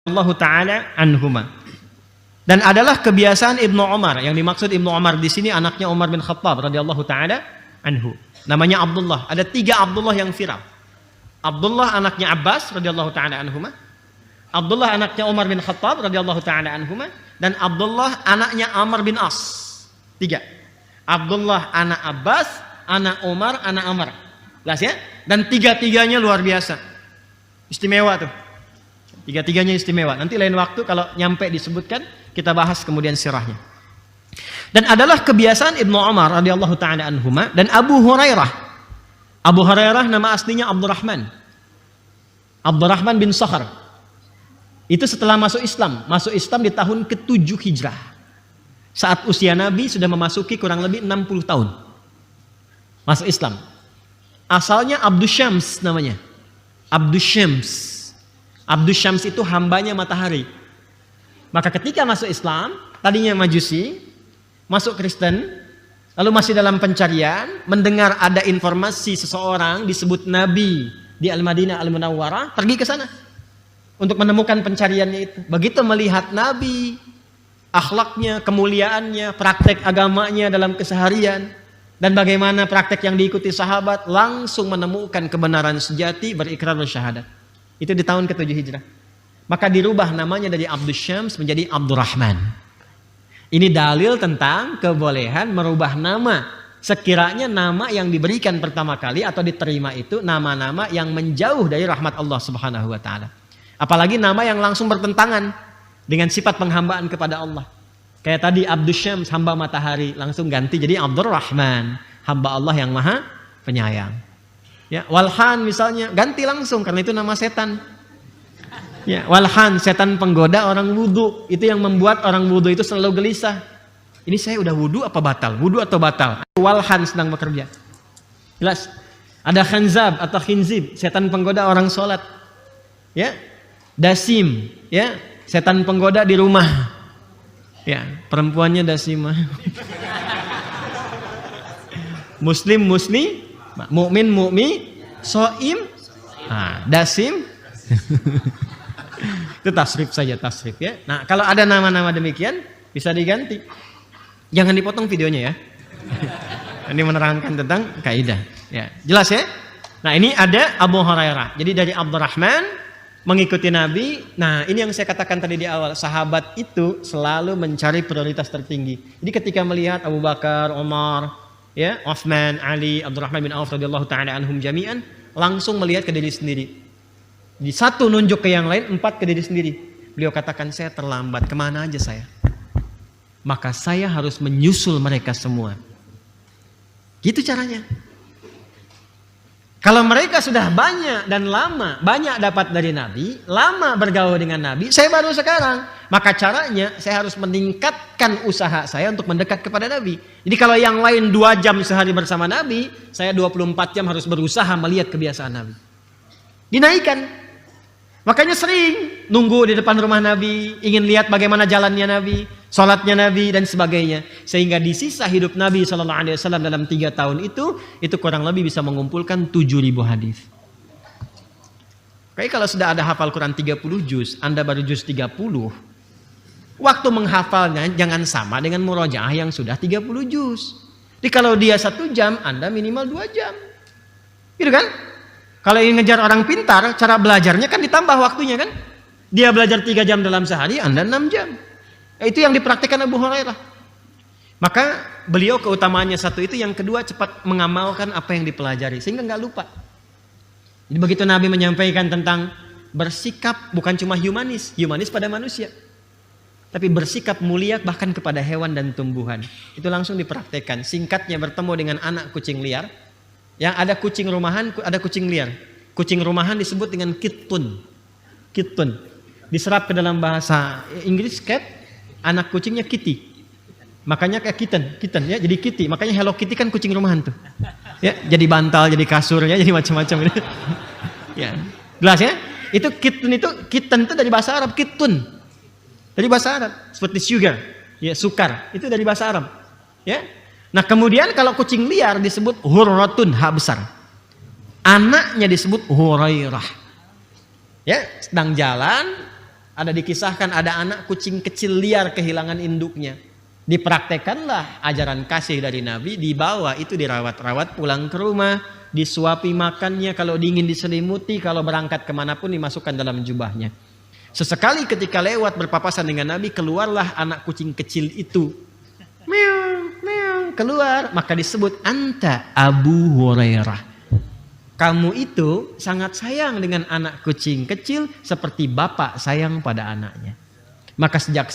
Allah Ta'ala anhuma. Dan adalah kebiasaan Ibnu Umar. Yang dimaksud Ibnu Umar di sini anaknya Umar bin Khattab radhiyallahu taala anhu. Namanya Abdullah. Ada 3 Abdullah yang viral. Abdullah anaknya Abbas radhiyallahu taala anhuma. Abdullah anaknya Umar bin Khattab radhiyallahu taala anhuma, dan Abdullah anaknya Amr bin As. 3. Abdullah anak Abbas, anak Umar, anak Amr. Jelas ya? Dan 3-3-nya luar biasa. Istimewa tuh. 3-3-nya istimewa. Nanti lain waktu kalau nyampe disebutkan, kita bahas kemudian sirahnya. Dan adalah kebiasaan Ibnu Umar radhiyallahu taala anhuma dan Abu Hurairah. Abu Hurairah nama aslinya Abdurrahman. Abdurrahman bin Sakhar. Itu setelah masuk Islam. Masuk Islam di tahun ke-7 Hijrah. Saat usia Nabi sudah memasuki kurang lebih 60 tahun. Masuk Islam. Asalnya Abdus Syams namanya. Abdus Syams. Abdus Syams itu hambanya matahari. Maka ketika masuk Islam, tadinya Majusi, masuk Kristen, lalu masih dalam pencarian, mendengar ada informasi seseorang disebut Nabi di Al-Madinah Al-Munawwarah, pergi ke sana untuk menemukan pencariannya itu. Begitu melihat Nabi, akhlaknya, kemuliaannya, praktek agamanya dalam keseharian, dan bagaimana praktek yang diikuti sahabat, langsung menemukan kebenaran sejati, berikrar bersyahadat. Itu di tahun ke-7 Hijrah. Maka dirubah namanya dari Abdus Syams menjadi Abdurrahman. Ini dalil tentang kebolehan merubah nama. Sekiranya nama yang diberikan pertama kali atau diterima itu nama-nama yang menjauh dari rahmat Allah Subhanahu wa taala. Apalagi nama yang langsung bertentangan dengan sifat penghambaan kepada Allah. Kayak tadi Abdus Syams, hamba matahari, langsung ganti jadi Abdurrahman, hamba Allah yang maha penyayang. Ya, Walhan misalnya, ganti langsung karena itu nama setan. Ya, Walhan, setan penggoda orang wudu. Itu yang membuat orang wudu itu selalu gelisah. Ini saya udah wudu apa batal? Wudu atau batal? Walhan sedang bekerja. Jelas. Ada Khanzab atau Khinzib, setan penggoda orang sholat. Ya, Dasim, ya, setan penggoda di rumah. Ya, perempuannya Dasimah. Muslim, mukmin, soim, Dasim. Itu tasrif saja, tasrif ya. Nah, kalau ada nama-nama demikian bisa diganti. Jangan dipotong videonya ya. Ini menerangkan tentang kaidah. Ya, jelas ya? Nah, ini ada Abu Hurairah. Jadi dari Abdurrahman mengikuti Nabi. Nah, ini yang saya katakan tadi di awal, sahabat itu selalu mencari prioritas tertinggi. Jadi ketika melihat Abu Bakar, Umar, ya, Utsman, Ali, Abdurrahman bin Auf radhiyallahu taala anhum jami'an, langsung melihat ke diri sendiri. Di satu nunjuk ke yang lain, 4 ke diri sendiri. Beliau katakan, saya terlambat, kemana aja saya? Maka saya harus menyusul mereka semua. Gitu caranya. Kalau mereka sudah banyak dan lama, banyak dapat dari Nabi, lama bergaul dengan Nabi, saya baru sekarang. Maka caranya, saya harus meningkatkan usaha saya untuk mendekat kepada Nabi. Jadi kalau yang lain 2 jam sehari bersama Nabi, saya 24 jam harus berusaha melihat kebiasaan Nabi. Dinaikkan. Makanya sering nunggu di depan rumah Nabi, ingin lihat bagaimana jalannya Nabi, sholatnya Nabi dan sebagainya. Sehingga di sisa hidup Nabi SAW dalam 3 tahun itu kurang lebih bisa mengumpulkan 7.000 hadis. Kayak kalau sudah ada hafal Quran 30 juz, Anda baru juz 30, waktu menghafalnya jangan sama dengan murojaah yang sudah 30 juz. Jadi kalau dia 1 jam, Anda minimal 2 jam. Gitu kan? Kalau ingin ngejar orang pintar, cara belajarnya kan ditambah waktunya kan. Dia belajar 3 jam dalam sehari, Anda 6 jam. Itu yang dipraktikkan Abu Hurairah. Maka beliau keutamaannya satu itu, yang kedua cepat mengamalkan apa yang dipelajari sehingga nggak lupa. Jadi begitu Nabi menyampaikan tentang bersikap bukan cuma humanis pada manusia, tapi bersikap mulia bahkan kepada hewan dan tumbuhan. Itu langsung dipraktikkan. Singkatnya, bertemu dengan anak kucing liar. Yang ada kucing rumahan, ada kucing liar. Kucing rumahan disebut dengan kittun. Kittun. Diserap ke dalam bahasa Inggris cat, anak kucingnya kitty. Makanya kayak kitten ya, jadi kitty. Makanya Hello Kitty kan kucing rumahan tuh. Ya, jadi bantal, jadi kasur ya, jadi macam-macam. Ya. Jelas ya? Itu kitten itu dari bahasa Arab, kittun. Dari bahasa Arab, seperti sugar, ya, sukar. Itu dari bahasa Arab. Ya. Nah kemudian kalau kucing liar disebut hurratun, ha besar. Anaknya disebut Hurairah. Ya, sedang jalan, Ada dikisahkan ada anak kucing kecil liar kehilangan induknya. Dipraktekanlah ajaran kasih dari Nabi, dibawa itu dirawat-rawat pulang ke rumah, disuapi makannya, kalau dingin diselimuti, kalau berangkat kemanapun dimasukkan dalam jubahnya. Sesekali ketika lewat berpapasan dengan Nabi, keluarlah anak kucing kecil itu. Meow, meow, keluar, maka disebut anta Abu Hurairah. Kamu itu sangat sayang dengan anak kucing kecil seperti bapak sayang pada anaknya. Maka sejak